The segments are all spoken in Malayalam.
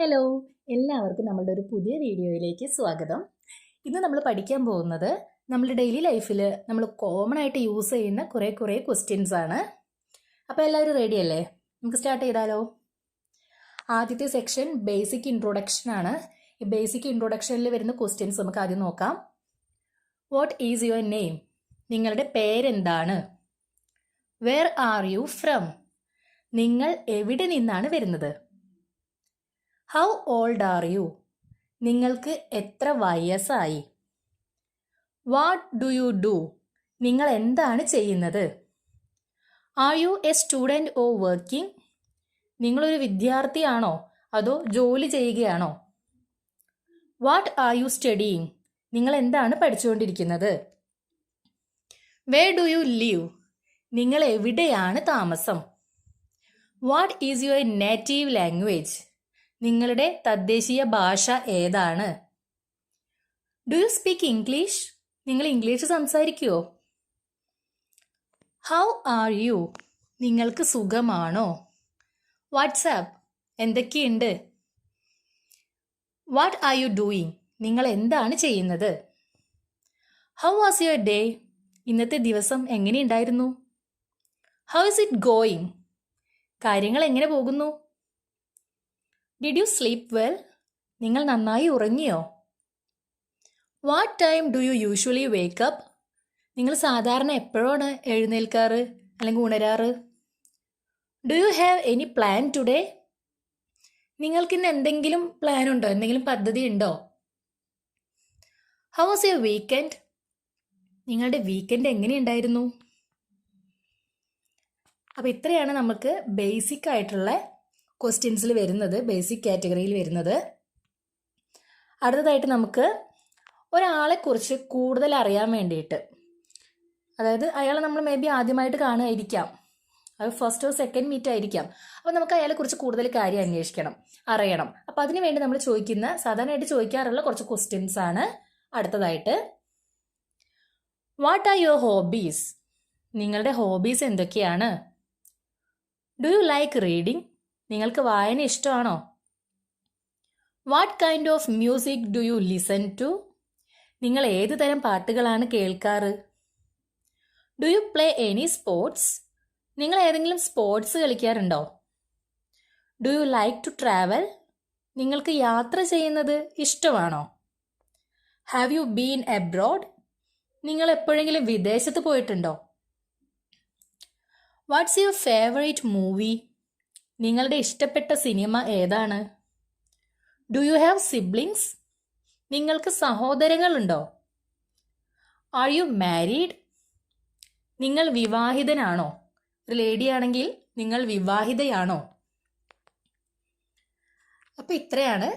ഹലോ, എല്ലാവർക്കും നമ്മളുടെ ഒരു പുതിയ വീഡിയോയിലേക്ക് സ്വാഗതം. ഇന്ന് നമ്മൾ പഠിക്കാൻ പോകുന്നത് നമ്മുടെ ഡെയിലി ലൈഫിൽ നമ്മൾ കോമൺ ആയിട്ട് യൂസ് ചെയ്യുന്ന കുറേ ക്വസ്റ്റ്യൻസ് ആണ്. അപ്പോൾ എല്ലാവരും റെഡി അല്ലേ? നമുക്ക് സ്റ്റാർട്ട് ചെയ്താലോ? ആദ്യത്തെ സെക്ഷൻ ബേസിക് ഇൻട്രൊഡക്ഷൻ ആണ്. ഈ ബേസിക് ഇൻട്രൊഡക്ഷനിൽ വരുന്ന ക്വസ്റ്റ്യൻസ് നമുക്ക് ആദ്യം നോക്കാം. What is your name? നിങ്ങളുടെ പേരെന്താണ്? Where are you from? നിങ്ങൾ എവിടെ നിന്നാണ് വരുന്നത്? How old are you? നിങ്ങൾക്ക് എത്ര വയസ്സായി? What do you do? നിങ്ങൾ എന്താണ് ചെയ്യുന്നത്? Are you a student or working? നിങ്ങളൊരു വിദ്യാർത്ഥിയാണോ അതോ ജോലി ചെയ്യുകയാണോ? What are you studying? നിങ്ങൾ എന്താണ് പഠിച്ചുകൊണ്ടിരിക്കുന്നത്? Where do you live? നിങ്ങൾ എവിടെയാണ് താമസം? What is your native language? നിങ്ങളുടെ തദ്ദേശീയ ഭാഷ ഏതാണ്? Do you speak English? നിങ്ങൾ ഇംഗ്ലീഷ് സംസാരിക്കുമോ? How are you? നിങ്ങൾക്ക് സുഖമാണോ? വാട്സാപ്പ് എന്തൊക്കെയുണ്ട്? What are you doing? നിങ്ങൾ എന്താണ് ചെയ്യുന്നത്? How was your day? ഇന്നത്തെ ദിവസം എങ്ങനെയുണ്ടായിരുന്നു? How is it going? കാര്യങ്ങൾ എങ്ങനെ പോകുന്നു? Did you sleep well? നിങ്ങൾ നന്നായി ഉറങ്ങിയോ? What time do you usually wake up? നിങ്ങൾ സാധാരണ എപ്പോഴാണ് എഴുന്നേൽക്കാറ് അല്ലെങ്കിൽ ഉണരാറ്? Do you have any plan today? നിങ്ങൾക്കിന്ന് എന്തെങ്കിലും പ്ലാൻ ഉണ്ടോ? എന്തെങ്കിലും പദ്ധതി ഉണ്ടോ? How was your weekend? നിങ്ങളുടെ വീക്കെൻഡ് എങ്ങനെയുണ്ടായിരുന്നു? അപ്പോൾ ഇത്രയാണ് നമുക്ക് ബേസിക് ആയിട്ടുള്ള ക്വസ്റ്റ്യൻസിൽ വരുന്നത്, ബേസിക് കാറ്റഗറിയിൽ വരുന്നത്. അടുത്തതായിട്ട് നമുക്ക് ഒരാളെക്കുറിച്ച് കൂടുതൽ അറിയാൻ വേണ്ടിയിട്ട്, അതായത് അയാളെ നമ്മൾ മേ ബി ആദ്യമായിട്ട് കാണുമായിരിക്കാം, അത് ഫസ്റ്റോ സെക്കൻഡ് മീറ്റ് ആയിരിക്കാം. അപ്പോൾ നമുക്ക് അയാളെക്കുറിച്ച് കൂടുതൽ കാര്യം അന്വേഷിക്കണം, അറിയണം. അപ്പോൾ അതിനു വേണ്ടി നമ്മൾ സാധാരണയായിട്ട് ചോദിക്കാറുള്ള കുറച്ച് ക്വസ്റ്റ്യൻസ് ആണ് അടുത്തതായിട്ട്. What are your hobbies? നിങ്ങളുടെ ഹോബീസ് എന്തൊക്കെയാണ്? Do you like reading? നിങ്ങൾക്ക് വായന ഇഷ്ടമാണോ? What kind of music do you listen to? നിങ്ങൾ ഏത് തരം പാട്ടുകളാണ് കേൾക്കാറ്? Do you play any sports? നിങ്ങൾ ഏതെങ്കിലും സ്പോർട്സ് കളിക്കാറുണ്ടോ? Do you like to travel? നിങ്ങൾക്ക് യാത്ര ചെയ്യുന്നത് ഇഷ്ടമാണോ? Have you been abroad? നിങ്ങൾ എപ്പോഴെങ്കിലും വിദേശത്ത് പോയിട്ടുണ്ടോ? What's your favourite movie? നിങ്ങളുടെ ഇഷ്ടപ്പെട്ട സിനിമ ഏതാണ്? Do you have siblings? നിങ്ങൾക്ക് സഹോദരങ്ങളുണ്ടോ? Are you married? നിങ്ങൾ വിവാഹിതനാണോ? ഒരു ലേഡി ആണെങ്കിൽ നിങ്ങൾ വിവാഹിതയാണോ? അപ്പോൾ ഇത്രയാണ്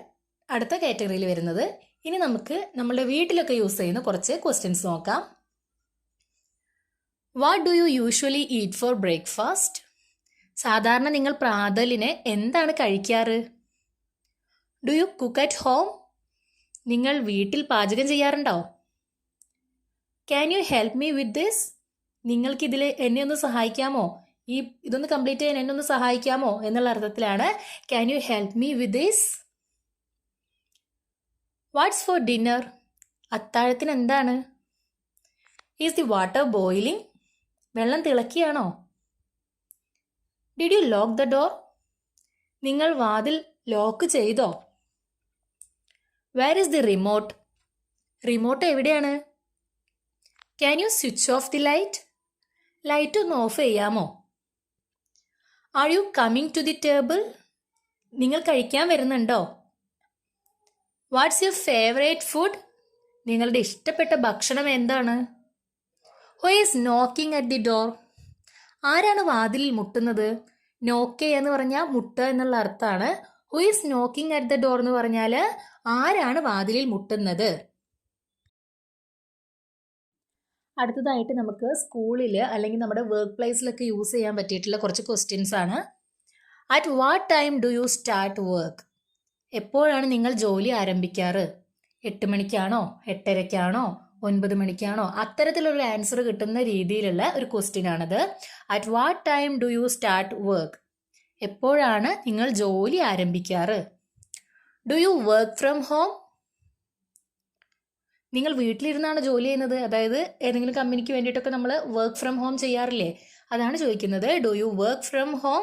അടുത്ത കാറ്റഗറിയിൽ വരുന്നത്. ഇനി നമുക്ക് നമ്മുടെ വീട്ടിലൊക്കെ യൂസ് ചെയ്യുന്ന കുറച്ച് ക്വസ്റ്റ്യൻസ് നോക്കാം. What do you usually eat for breakfast? സാധാരണ നിങ്ങൾ പ്രാതലിന് എന്താണ് കഴിക്കാറ്? Do you cook at home? നിങ്ങൾ വീട്ടിൽ പാചകം ചെയ്യാറുണ്ടോ? Can you help me with this? നിങ്ങൾക്കിതിൽ എന്നെ ഒന്ന് സഹായിക്കാമോ? ഇതൊന്ന് കംപ്ലീറ്റ് ചെയ്യാൻ എന്നെ ഒന്ന് സഹായിക്കാമോ എന്നുള്ള അർത്ഥത്തിലാണ് can you help me with this. What's for dinner? അത്താഴത്തിന് എന്താണ്? Is the water boiling? വെള്ളം തിളക്കിയാണോ? Did you lock the door? നിങ്ങൾ വാതിൽ ലോക്ക് ചെയ്തോ? Where is the remote? Remote എവിടെയാണ്? Can you switch off the light? Light ഒന്ന് ഓഫ് ചെയ്യാമോ? Are you coming to the table? നിങ്ങൾ കഴിക്കാൻ വരുന്നുണ്ടോ? What's your favourite food? നിങ്ങളുടെ ഇഷ്ടപ്പെട്ട ഭക്ഷണം എന്താണ്? Who is knocking at the door? ആരാണ് വാതിലിൽ മുട്ടുന്നത്? നോക്കെ എന്ന് പറഞ്ഞാൽ മുട്ടുക എന്നുള്ള അർത്ഥമാണ്. Who is knocking at the door എന്ന് പറഞ്ഞാൽ ആരാണ് വാതിലിൽ മുട്ടുന്നത്? അടുത്തതായിട്ട് നമുക്ക് സ്കൂളിൽ അല്ലെങ്കിൽ നമ്മുടെ വർക്ക് പ്ലേസിലൊക്കെ യൂസ് ചെയ്യാൻ പറ്റിയിട്ടുള്ള കുറച്ച് ക്വസ്റ്റ്യൻസ് ആണ്. At what time do you start work? എപ്പോഴാണ് നിങ്ങൾ ജോലി ആരംഭിക്കാറ്? 8 മണിക്കാണോ, 8:30ക്കാണോ, 9 മണിക്കാണോ? അത്തരത്തിലുള്ള ആൻസർ കിട്ടുന്ന രീതിയിലുള്ള ഒരു ക്വസ്റ്റ്യൻ ആണത്. At what time do you start work? എപ്പോഴാണ് നിങ്ങൾ ജോലി ആരംഭിക്കാറ്? Do you work from home? നിങ്ങൾ വീട്ടിലിരുന്നാണ് ജോലി ചെയ്യുന്നത്? അതായത് ഏതെങ്കിലും കമ്പനിക്ക് വേണ്ടിയിട്ടൊക്കെ നമ്മൾ വർക്ക് ഫ്രം ഹോം ചെയ്യാറില്ലേ? അതാണ് ചോദിക്കുന്നത്. Do you work from home?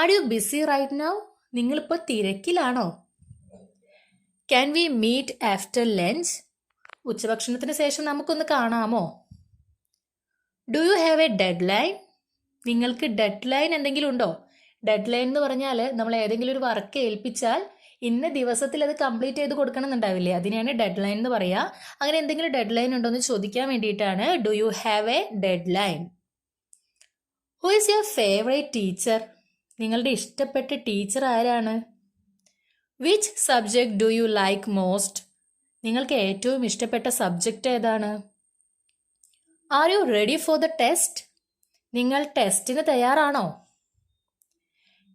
Are you busy right now? നിങ്ങളിപ്പോൾ തിരക്കിലാണോ? Can we meet after lunch? ഉച്ചഭക്ഷണത്തിന് ശേഷം നമുക്കൊന്ന് കാണാമോ? Do you have a deadline? നിങ്ങൾക്ക് ഡെഡ് ലൈൻ എന്തെങ്കിലും ഉണ്ടോ? ഡെഡ് ലൈൻ എന്ന് പറഞ്ഞാൽ നമ്മൾ ഏതെങ്കിലും ഒരു വർക്ക് ഏൽപ്പിച്ചാൽ ഇന്ന ദിവസത്തിൽ അത് കംപ്ലീറ്റ് ചെയ്ത് കൊടുക്കണം എന്നുണ്ടാവില്ലേ, അതിനെയാണ് ഡെഡ് ലൈൻ എന്ന് പറയുക. അങ്ങനെ എന്തെങ്കിലും ഡെഡ് ലൈൻ ഉണ്ടോ എന്ന് ചോദിക്കാൻ വേണ്ടിയിട്ടാണ് do you have a deadline. Who is your favourite teacher? നിങ്ങളുടെ ഇഷ്ടപ്പെട്ട ടീച്ചർ ആരാണ്? Which subject do you like most? നിങ്ങൾക്ക് ഏറ്റവും ഇഷ്ടപ്പെട്ട സബ്ജക്റ്റ് ഏതാണ്? Are you ready for the test? നിങ്ങൾ ടെസ്റ്റിന് തയ്യാറാണോ?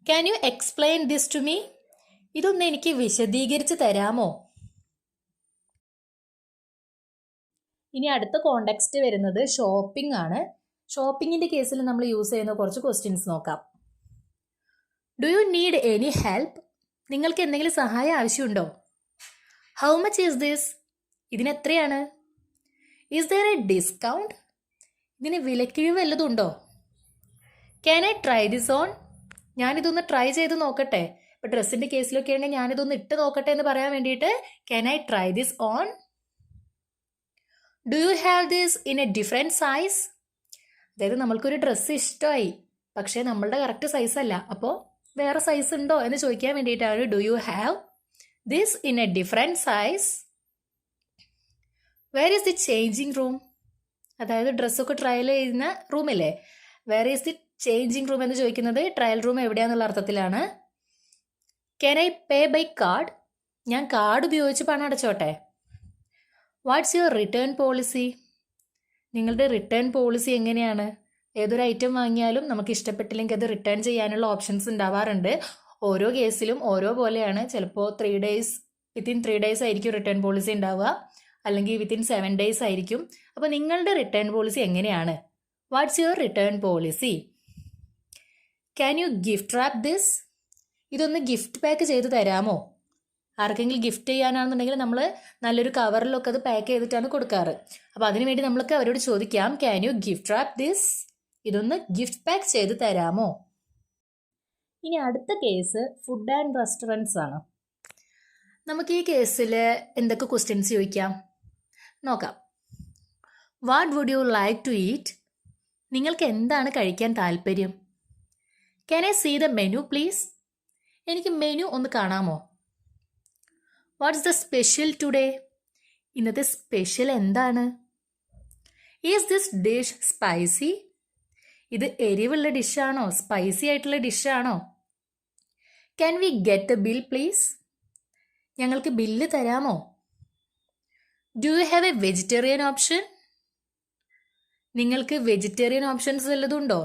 Can you explain this to me? ഇതൊന്ന് എനിക്ക് വിശദീകരിച്ച് തരാമോ? ഇനി അടുത്ത കോണ്ടെക്സ്റ്റ് വരുന്നത് ഷോപ്പിംഗ് ആണ്. ഷോപ്പിങ്ങിൻ്റെ കേസിൽ നമ്മൾ യൂസ് ചെയ്യുന്ന കുറച്ച് ക്വസ്റ്റ്യൻസ് നോക്കാം. Do you need any help? നിങ്ങൾക്ക് എന്തെങ്കിലും സഹായം ആവശ്യമുണ്ടോ? How much is this? ഇതിന് എത്രയാണ്? Is there A discount? ഇതിന് വിലക്കിഴിവ് വല്ലതും ഉണ്ടോ? Can I try this on? ഞാനിതൊന്ന് ട്രൈ ചെയ്ത് നോക്കട്ടെ. ഇപ്പോൾ ഡ്രസ്സിൻ്റെ കേസിലൊക്കെ ആണെങ്കിൽ ഞാനിതൊന്ന് ഇട്ട് നോക്കട്ടെ എന്ന് പറയാൻ വേണ്ടിയിട്ട് can I try this on? Do you have this in a different size? അതായത് നമ്മൾക്കൊരു ഡ്രസ്സ് ഇഷ്ടമായി, പക്ഷേ നമ്മളുടെ കറക്റ്റ് സൈസ് അല്ല, അപ്പോൾ വേറെ സൈസ് ഉണ്ടോ എന്ന് ചോദിക്കാൻ വേണ്ടിയിട്ടാണ് do you have this in a different size? Where is the changing room? അതായത് ഡ്രസ്സൊക്കെ ട്രയൽ ചെയ്യുന്ന റൂമില്ലേ, where is the changing room എന്ന് ചോദിക്കുന്നത് ട്രയൽ റൂം എവിടെയാണെന്നുള്ള അർത്ഥത്തിലാണ്. Can I pay by card? ഞാൻ കാർഡ് ഉപയോഗിച്ച് പണം അടച്ചോട്ടെ. What's your return policy? നിങ്ങളുടെ റിട്ടേൺ പോളിസി എങ്ങനെയാണ്? ഏതൊരു ഐറ്റം വാങ്ങിയാലും നമുക്ക് ഇഷ്ടപ്പെട്ടില്ലെങ്കിൽ അത് റിട്ടേൺ ചെയ്യാനുള്ള ഓപ്ഷൻസ് ഉണ്ടാവാറുണ്ട്. ഓരോ കേസിലും ഓരോ പോലെയാണ്. ചിലപ്പോൾ 3 days, വിത്തിൻ 3 days ആയിരിക്കും റിട്ടേൺ പോളിസി ഉണ്ടാവുക, അല്ലെങ്കിൽ വിത്തിൻ 7 days ആയിരിക്കും. അപ്പോൾ നിങ്ങളുടെ റിട്ടേൺ പോളിസി എങ്ങനെയാണ്? Watts your return policy? Can you gift rap this? ഇതൊന്ന് ഗിഫ്റ്റ് പാക്ക് ചെയ്ത് തരാമോ? ആർക്കെങ്കിലും ഗിഫ്റ്റ് ചെയ്യാനാണെന്നുണ്ടെങ്കിൽ നമ്മൾ നല്ലൊരു കവറിലൊക്കെ അത് പാക്ക് ചെയ്തിട്ടാണ് കൊടുക്കാറ്. അപ്പോൾ അതിനുവേണ്ടി നമ്മൾക്ക് അവരോട് ചോദിക്കാം, can you gift rap this? ഇതൊന്ന് ഗിഫ്റ്റ് പാക്ക് ചെയ്ത് തരാമോ? ഇനി അടുത്ത കേസ് ഫുഡ് ആൻഡ് റെസ്റ്റോറൻറ്റ്സ് ആണ്. നമുക്ക് ഈ കേസിൽ എന്തൊക്കെ ക്വസ്റ്റ്യൻസ് ചോദിക്കാം നോക്കാം. What would you like to eat? നിങ്ങൾക്ക് എന്താണ് കഴിക്കാൻ താല്പര്യം? Can I see the menu please? എനിക്ക് മെനു ഒന്ന് കാണാമോ? What's the special today? ഇന്നത്തെ സ്പെഷ്യൽ എന്താണ്? ഈസ് ദിസ് ഡിഷ് സ്പൈസി? ഇത് എരിവുള്ള ഡിഷാണോ, സ്പൈസി ആയിട്ടുള്ള ഡിഷാണോ? Can we get a bill please? ഞങ്ങൾക്ക് ബില്ല് തരാമോ? Do you have a vegetarian option? നിങ്ങൾക്ക് വെജിറ്റേറിയൻ ഓപ്ഷൻസ് വല്ലതും ഉണ്ടോ?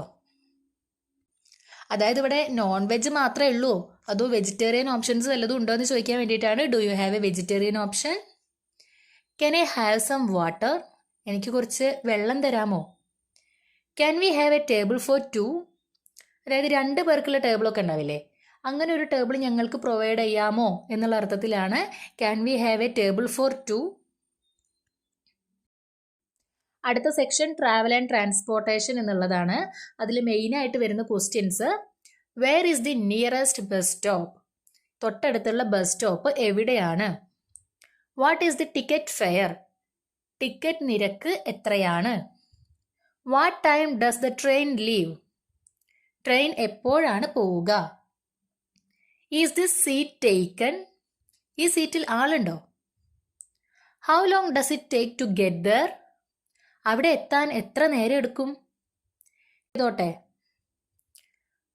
അതായത് ഇവിടെ നോൺ വെജ് മാത്രമേ ഉള്ളൂ, അതോ വെജിറ്റേറിയൻ ഓപ്ഷൻസ് വല്ലതും ഉണ്ടോ എന്ന് ചോദിക്കാൻ വേണ്ടിയിട്ടാണ് do you have a vegetarian option? Can I have some water? എനിക്ക് കുറച്ച് വെള്ളം തരാമോ? Can we have a table for 2? അതായത് 2 പേർക്കുള്ള ടേബിളൊക്കെ ഉണ്ടാവില്ലേ, അങ്ങനെ ഒരു ടേബിൾ ഞങ്ങൾക്ക് പ്രൊവൈഡ് ചെയ്യാമോ എന്നുള്ള അർത്ഥത്തിലാണ് can we have a table for 2. അടുത്ത സെക്ഷൻ ട്രാവൽ ആൻഡ് ട്രാൻസ്പോർട്ടേഷൻ എന്നുള്ളതാണ്. അതിൽ മെയിനായിട്ട് വരുന്ന questions, where is the nearest bus stop? തൊട്ടടുത്തുള്ള ബസ് സ്റ്റോപ്പ് എവിടെയാണ്? What is the ticket fare? Ticket നിരക്ക് എത്രയാണ്? What time does the train leave? Train എപ്പോഴാണ് പോവുക? Is this seat taken? ഈ സീറ്റിൽ ആളുണ്ടോ? How long does it take to get there? അവിടെ എത്താൻ എത്ര നേരം എടുക്കും? ഇതോട്ടെ.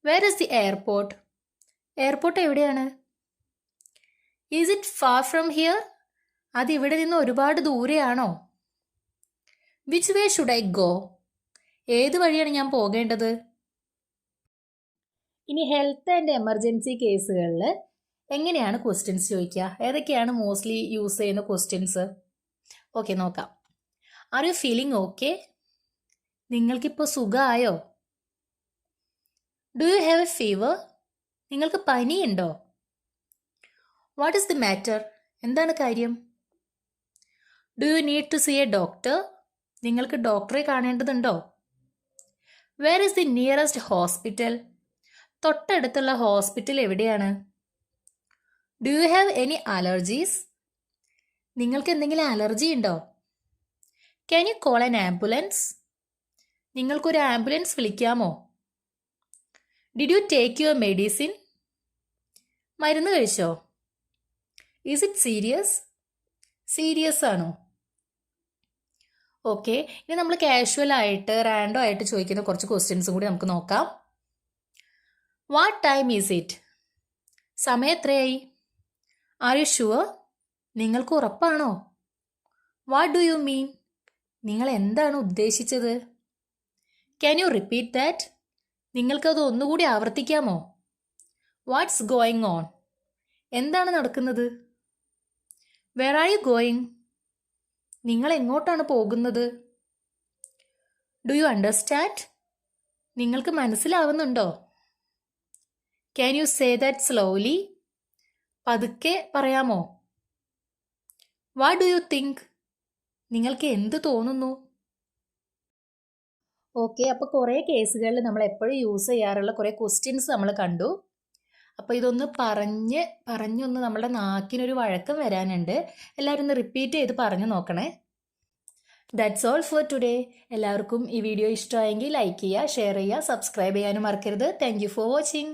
Where is the airport? Airport എവിടെയാണ്? Is it far from here? അത് ഇവിടെ നിന്ന് ഒരുപാട് ദൂരെയാണോ? Which way should I go? ഏത് വഴിയാണ് ഞാൻ പോകേണ്ടത്? ഇനി ഹെൽത്ത് ആൻഡ് എമർജൻസി കേസുകളിൽ എങ്ങനെയാണ് ക്വസ്റ്റ്യൻസ് ചോദിക്കുക? ഏതൊക്കെയാണ് മോസ്റ്റ്ലി യൂസ് ചെയ്യുന്ന ക്വസ്റ്റ്യൻസ്? ഓക്കെ, നോക്കാം. Are you feeling okay? നിങ്ങൾക്കിപ്പോൾ സുഖമായോ? Do you have a fever? നിങ്ങൾക്ക് പനിയുണ്ടോ? What is the matter? എന്താണ് കാര്യം? Do you need to see a doctor? നിങ്ങൾക്ക് ഡോക്ടറെ കാണേണ്ടതുണ്ടോ? Where is the nearest hospital? തൊട്ടടുത്തുള്ള ഹോസ്പിറ്റൽ എവിടെയാണ്? Do you have any allergies? നിങ്ങൾക്ക് എന്തെങ്കിലും അലർജി ഉണ്ടോ? Can you call an ambulance? നിങ്ങൾക്കൊരു ആംബുലൻസ് വിളിക്കാമോ? Did you take your medicine? മരുന്ന് കഴിച്ചോ? Is it serious? സീരിയസ് ആണോ? ഓക്കെ, ഇനി നമ്മൾ കാഷ്വൽ ആയിട്ട് റാൻഡം ആയിട്ട് ചോദിക്കുന്ന കുറച്ച് ക്വസ്റ്റ്യൻസും കൂടി നമുക്ക് നോക്കാം. What time is it? സമയം എത്രയായി? Are you sure? നിങ്ങൾക്ക് ഉറപ്പാണോ? What do you mean? നിങ്ങൾ എന്താണ് ഉദ്ദേശിച്ചത്? Can you repeat that? നിങ്ങൾക്കത് ഒന്നുകൂടി ആവർത്തിക്കാമോ? What's going on? എന്താണ് നടക്കുന്നത്? Where are you going? നിങ്ങൾ എങ്ങോട്ടാണ് പോകുന്നത്? Do you understand? നിങ്ങൾക്ക് മനസ്സിലാവുന്നുണ്ടോ? Can you say that slowly? പതുക്കെ പറയാമോ? What do you think? നിങ്ങൾക്ക് എന്ത് തോന്നുന്നു? ഓക്കെ, അപ്പോൾ കുറേ കേസുകളിൽ നമ്മൾ എപ്പോഴും യൂസ് ചെയ്യാറുള്ള കുറേ ക്വസ്റ്റ്യൻസ് നമ്മൾ കണ്ടു. അപ്പോൾ ഇതൊന്ന് പറഞ്ഞൊന്ന് നമ്മുടെ നാക്കിനൊരു വഴക്കം വരാനുണ്ട്. എല്ലാവരും ഒന്ന് റിപ്പീറ്റ് ചെയ്ത് പറഞ്ഞു നോക്കണേ. That's all for today. എല്ലാവർക്കും ഈ വീഡിയോ ഇഷ്ടമായെങ്കിൽ ലൈക്ക് ചെയ്യുക, ഷെയർ ചെയ്യുക, സബ്സ്ക്രൈബ് ചെയ്യാനും മറക്കരുത്. Thank you for watching.